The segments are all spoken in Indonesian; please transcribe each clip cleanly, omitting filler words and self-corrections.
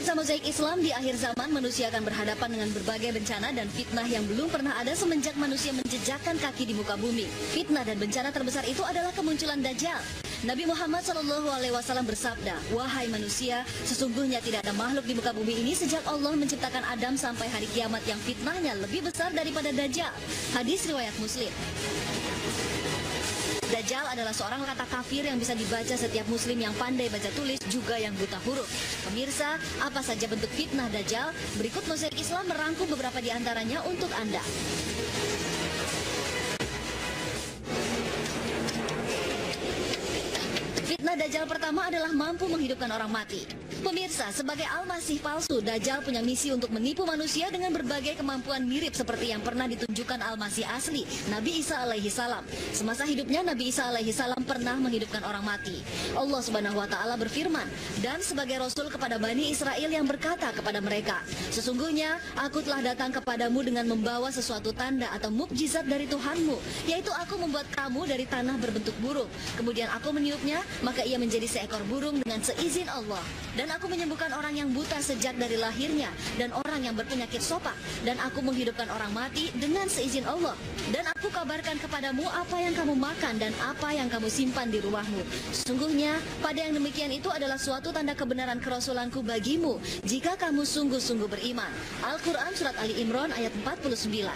Pemirsa Mozaik Islam, di akhir zaman manusia akan berhadapan dengan berbagai bencana dan fitnah yang belum pernah ada semenjak manusia menjejakkan kaki di muka bumi. Fitnah dan bencana terbesar itu adalah kemunculan Dajjal. Nabi Muhammad SAW bersabda, "Wahai manusia, sesungguhnya tidak ada makhluk di muka bumi ini sejak Allah menciptakan Adam sampai hari kiamat yang fitnahnya lebih besar daripada Dajjal." Hadis riwayat Muslim. Dajjal adalah seorang kata kafir yang bisa dibaca setiap muslim yang pandai baca tulis, juga yang buta huruf. Pemirsa, apa saja bentuk fitnah Dajjal? Berikut Mozaik Islam merangkum beberapa di antaranya untuk Anda. Fitnah Dajjal pertama adalah mampu menghidupkan orang mati. Pemirsa, sebagai Al-Masih palsu, Dajjal punya misi untuk menipu manusia dengan berbagai kemampuan mirip seperti yang pernah ditunjukkan Al-Masih asli, Nabi Isa alaihi salam. Semasa hidupnya, Nabi Isa alaihi salam pernah menghidupkan orang mati. Allah Subhanahu wa taala berfirman, "Dan sebagai rasul kepada Bani Israel yang berkata kepada mereka, sesungguhnya aku telah datang kepadamu dengan membawa sesuatu tanda atau mukjizat dari Tuhanmu, yaitu aku membuat kamu dari tanah berbentuk burung. Kemudian aku meniupnya, maka ia menjadi seekor burung dengan seizin Allah. Dan aku menyembuhkan orang yang buta sejak dari lahirnya, dan orang yang berpenyakit sopak. Dan aku menghidupkan orang mati dengan seizin Allah. Dan aku kabarkan kepadamu apa yang kamu makan dan apa yang kamu simpan di rumahmu. Sesungguhnya pada yang demikian itu adalah suatu tanda kebenaran kerasulanku bagimu, jika kamu sungguh-sungguh beriman." Al-Quran Surat Ali Imran ayat 49.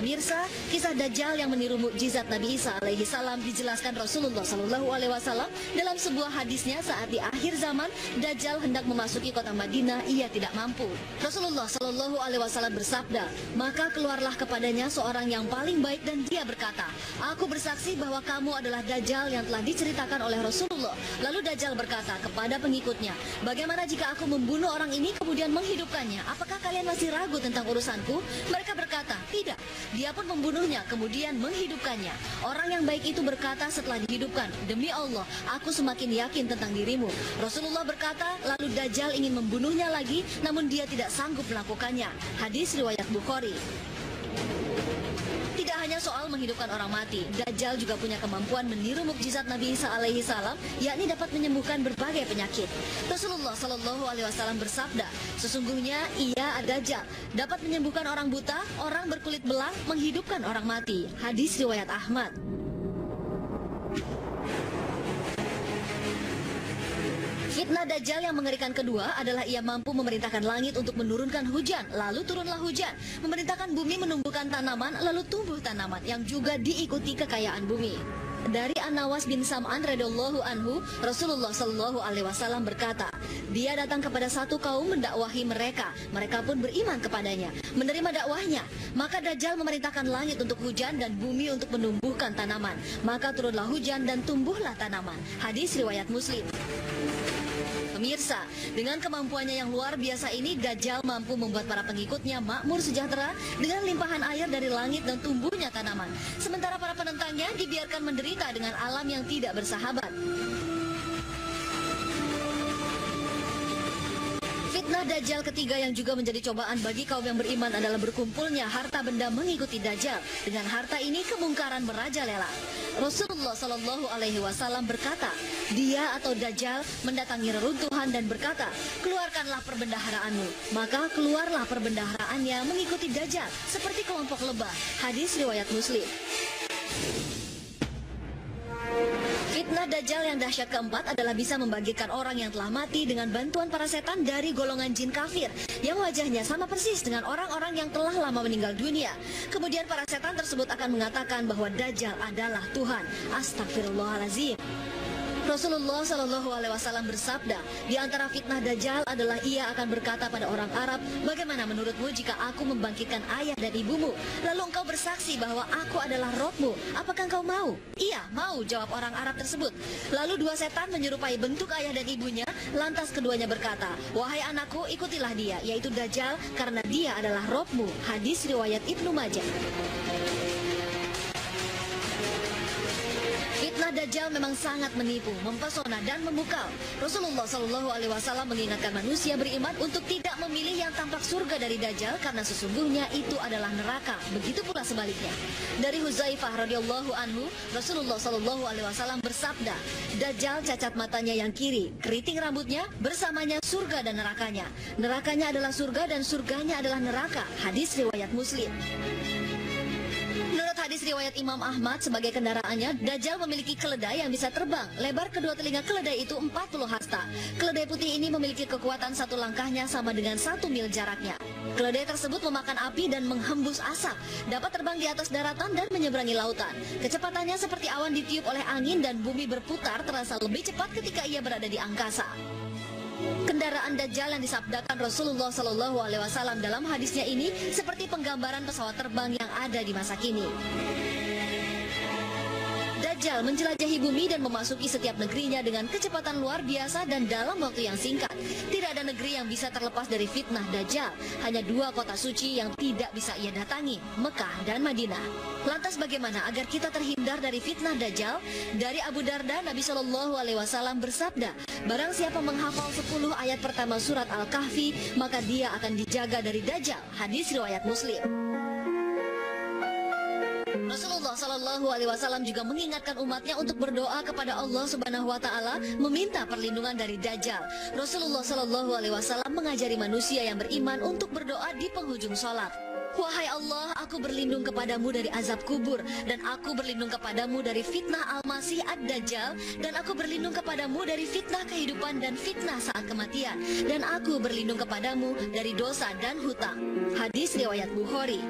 Pemirsa, kisah Dajjal yang meniru mukjizat Nabi Isa alaihi salam dijelaskan Rasulullah SAW dalam sebuah hadisnya saat di akhir zaman Dajjal hendak memasuki kota Madinah, ia tidak mampu. Rasulullah SAW bersabda, "Maka keluarlah kepadanya seorang yang paling baik dan dia berkata, 'Aku bersaksi bahwa kamu adalah Dajjal yang telah diceritakan oleh Rasulullah.' Lalu Dajjal berkata kepada pengikutnya, 'Bagaimana jika aku membunuh orang ini kemudian menghidupkannya? Apakah kalian masih ragu tentang urusanku?' Mereka berkata, 'Tidak.' Dia pun membunuhnya kemudian menghidupkannya. Orang yang baik itu berkata setelah dihidupkan, 'Demi Allah, aku semakin yakin tentang dirimu.' Rasulullah berkata, lalu Dajjal ingin membunuhnya lagi, namun dia tidak sanggup melakukannya. Hadis riwayat Bukhari. Tidak hanya soal menghidupkan orang mati, Dajjal juga punya kemampuan meniru mukjizat Nabi Isa alaihi salam, yakni dapat menyembuhkan berbagai penyakit. Rasulullah SAW bersabda, "Sesungguhnya ia Dajjal dapat menyembuhkan orang buta, orang berkulit belang, menghidupkan orang mati." Hadis riwayat Ahmad. Fitnah Dajjal yang mengerikan kedua adalah ia mampu memerintahkan langit untuk menurunkan hujan, lalu turunlah hujan, memerintahkan bumi menumbuhkan tanaman, lalu tumbuh tanaman, yang juga diikuti kekayaan bumi. Dari An-Nawas bin Sam'an radhiyallahu anhu, Rasulullah SAW berkata, dia datang kepada satu kaum mendakwahi mereka, mereka pun beriman kepadanya, menerima dakwahnya. Maka Dajjal memerintahkan langit untuk hujan dan bumi untuk menumbuhkan tanaman, maka turunlah hujan dan tumbuhlah tanaman. Hadis riwayat Muslim. Pemirsa, dengan kemampuannya yang luar biasa ini, Dajjal mampu membuat para pengikutnya makmur sejahtera dengan limpahan air dari langit dan tumbuhnya tanaman. Sementara para penentangnya dibiarkan menderita dengan alam yang tidak bersahabat. Fitnah Dajjal ketiga yang juga menjadi cobaan bagi kaum yang beriman adalah berkumpulnya harta benda mengikuti Dajjal. Dengan harta ini kemungkaran merajalela. Rasulullah SAW berkata, dia atau Dajjal mendatangi reruntuhan dan berkata, keluarkanlah perbendaharaanmu. Maka keluarlah perbendaharaannya mengikuti Dajjal seperti kelompok lebah. Hadis riwayat Muslim. Fitnah Dajjal yang dahsyat keempat adalah bisa membangkitkan orang yang telah mati dengan bantuan para setan dari golongan jin kafir yang wajahnya sama persis dengan orang-orang yang telah lama meninggal dunia. Kemudian para setan tersebut akan mengatakan bahwa Dajjal adalah Tuhan. Astagfirullahaladzim. Rasulullah SAW bersabda, di antara fitnah Dajjal adalah ia akan berkata pada orang Arab, bagaimana menurutmu jika aku membangkitkan ayah dan ibumu, lalu engkau bersaksi bahwa aku adalah Robmu, apakah engkau mau? Iya, mau, jawab orang Arab tersebut. Lalu dua setan menyerupai bentuk ayah dan ibunya, lantas keduanya berkata, wahai anakku, ikutilah dia, yaitu Dajjal, karena dia adalah Robmu. Hadis riwayat Ibnu Majah. Fitnah Dajjal memang sangat menipu, mempesona dan memukau. Rasulullah Shallallahu Alaihi Wasallam mengingatkan manusia beriman untuk tidak memilih yang tampak surga dari Dajjal karena sesungguhnya itu adalah neraka. Begitu pula sebaliknya. Dari Huzaifah radhiyallahu anhu, Rasulullah Shallallahu Alaihi Wasallam bersabda, Dajjal cacat matanya yang kiri, keriting rambutnya, bersamanya surga dan nerakanya. Nerakanya adalah surga dan surganya adalah neraka. Hadis riwayat Muslim. Menurut hadis riwayat Imam Ahmad, sebagai kendaraannya, Dajjal memiliki keledai yang bisa terbang. Lebar kedua telinga keledai itu 40 hasta. Keledai putih ini memiliki kekuatan satu langkahnya sama dengan 1 mil jaraknya. Keledai tersebut memakan api dan menghembus asap, dapat terbang di atas daratan dan menyeberangi lautan. Kecepatannya seperti awan ditiup oleh angin dan bumi berputar terasa lebih cepat ketika ia berada di angkasa. Kendaraan Dajjal yang disabdakan Rasulullah Shallallahu Alaihi Wasallam dalam hadisnya ini seperti penggambaran pesawat terbang yang ada di masa kini. Dajjal menjelajahi bumi dan memasuki setiap negerinya dengan kecepatan luar biasa dan dalam waktu yang singkat. Tidak ada negeri yang bisa terlepas dari fitnah Dajjal. Hanya 2 kota suci yang tidak bisa ia datangi, Mekah dan Madinah. Lantas bagaimana agar kita terhindar dari fitnah Dajjal? Dari Abu Darda, Nabi Shallallahu Alaihi Wasallam bersabda, barang siapa menghafal 10 ayat pertama surat Al-Kahfi, maka dia akan dijaga dari Dajjal. Hadis riwayat Muslim. Rasulullah Shallallahu Alaihi Wasallam juga mengingatkan umatnya untuk berdoa kepada Allah Subhanahu Wa Taala, meminta perlindungan dari Dajjal. Rasulullah Shallallahu Alaihi Wasallam mengajari manusia yang beriman untuk berdoa di penghujung sholat. Wahai Allah, aku berlindung kepadamu dari azab kubur, dan aku berlindung kepadamu dari fitnah Al-Masih Ad-Dajjal, dan aku berlindung kepadamu dari fitnah kehidupan dan fitnah saat kematian, dan aku berlindung kepadamu dari dosa dan hutang. Hadis riwayat Bukhari.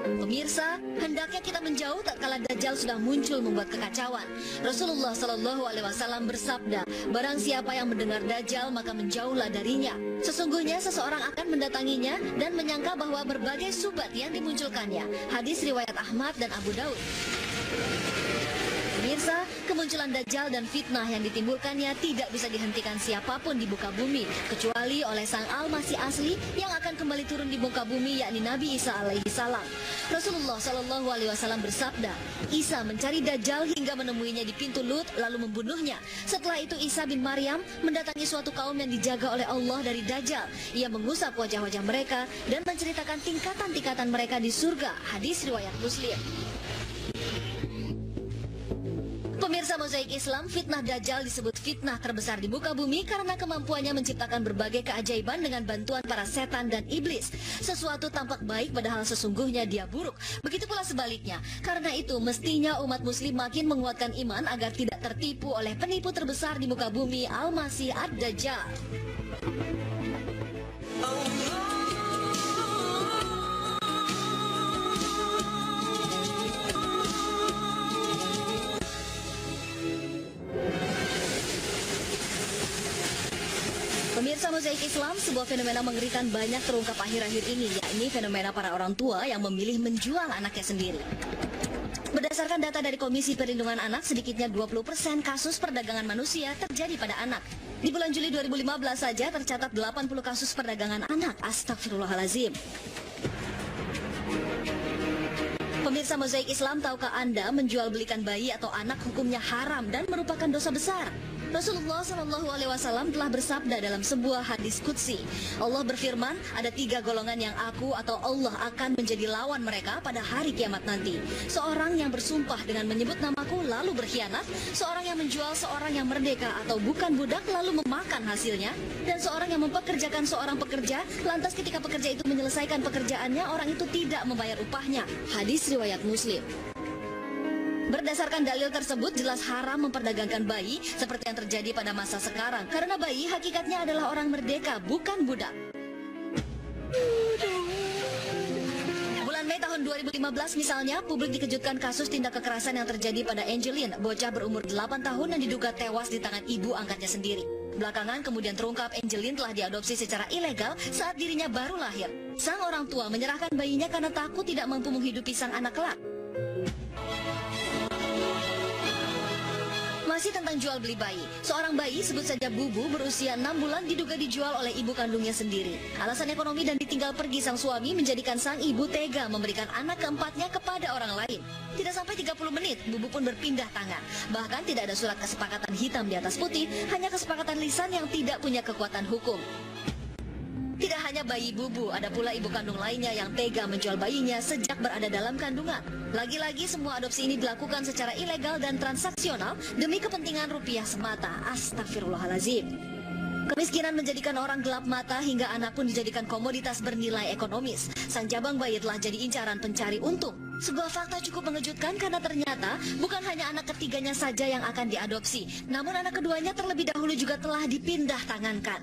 Pemirsa, hendaknya kita menjauh tatkala Dajjal sudah muncul membuat kekacauan. Rasulullah Shallallahu Alaihi Wasallam bersabda, barang siapa yang mendengar Dajjal maka menjauhlah darinya. Sesungguhnya seseorang akan mendatanginya dan menyangka bahwa berbagai subat yang dimunculkannya. Hadis riwayat Ahmad dan Abu Daud. Pemirsa, kemunculan Dajjal dan fitnah yang ditimbulkannya tidak bisa dihentikan siapapun di muka bumi, kecuali oleh Sang Al-Masih asli yang akan kembali turun di muka bumi, yakni Nabi Isa alaihi salam. Rasulullah Shallallahu Alaihi Wasallam bersabda, Isa mencari Dajjal hingga menemuinya di pintu Lut lalu membunuhnya. Setelah itu Isa bin Maryam mendatangi suatu kaum yang dijaga oleh Allah dari Dajjal. Ia mengusap wajah-wajah mereka dan menceritakan tingkatan-tingkatan mereka di surga. Hadis riwayat Muslim. Pemirsa Mozaik Islam, fitnah Dajjal disebut fitnah terbesar di muka bumi karena kemampuannya menciptakan berbagai keajaiban dengan bantuan para setan dan iblis. Sesuatu tampak baik padahal sesungguhnya dia buruk. Begitu pula sebaliknya. Karena itu mestinya umat muslim makin menguatkan iman agar tidak tertipu oleh penipu terbesar di muka bumi, Al-Masih Ad-Dajjal. Pemirsa Mozaik Islam, sebuah fenomena mengerikan banyak terungkap akhir-akhir ini, yakni fenomena para orang tua yang memilih menjual anaknya sendiri. Berdasarkan data dari Komisi Perlindungan Anak, sedikitnya 20% kasus perdagangan manusia terjadi pada anak. Di bulan Juli 2015 saja tercatat 80 kasus perdagangan anak. Astagfirullahalazim. Pemirsa Mozaik Islam, tahukah Anda menjual belikan bayi atau anak hukumnya haram dan merupakan dosa besar? Rasulullah Shallallahu Alaihi Wasallam telah bersabda dalam sebuah hadis qudsi, Allah berfirman, ada 3 golongan yang aku atau Allah akan menjadi lawan mereka pada hari kiamat nanti. Seorang yang bersumpah dengan menyebut namaku lalu berkhianat, seorang yang menjual seorang yang merdeka atau bukan budak lalu memakan hasilnya, dan seorang yang mempekerjakan seorang pekerja, lantas ketika pekerja itu menyelesaikan pekerjaannya, orang itu tidak membayar upahnya. Hadis riwayat Muslim. Berdasarkan dalil tersebut, jelas haram memperdagangkan bayi seperti yang terjadi pada masa sekarang. Karena bayi hakikatnya adalah orang merdeka, bukan budak. Bulan Mei tahun 2015 misalnya, publik dikejutkan kasus tindak kekerasan yang terjadi pada Angeline, bocah berumur 8 tahun yang diduga tewas di tangan ibu angkatnya sendiri. Belakangan kemudian terungkap Angeline telah diadopsi secara ilegal saat dirinya baru lahir. Sang orang tua menyerahkan bayinya karena takut tidak mampu menghidupi sang anak kelak. Masih tentang jual beli bayi. Seorang bayi, sebut saja Bubu, berusia 6 bulan diduga dijual oleh ibu kandungnya sendiri. Alasan ekonomi dan ditinggal pergi sang suami menjadikan sang ibu tega memberikan anak keempatnya kepada orang lain. Tidak sampai 30 menit, Bubu pun berpindah tangan. Bahkan tidak ada surat kesepakatan hitam di atas putih, hanya kesepakatan lisan yang tidak punya kekuatan hukum. Tidak hanya bayi Bubu, ada pula ibu kandung lainnya yang tega menjual bayinya sejak berada dalam kandungan. Lagi-lagi semua adopsi ini dilakukan secara ilegal dan transaksional demi kepentingan rupiah semata. Astagfirullahalazim. Kemiskinan menjadikan orang gelap mata hingga anak pun dijadikan komoditas bernilai ekonomis. Sang jabang bayi telah jadi incaran pencari untung. Sebuah fakta cukup mengejutkan karena ternyata bukan hanya anak ketiganya saja yang akan diadopsi, namun anak keduanya terlebih dahulu juga telah dipindah tangankan.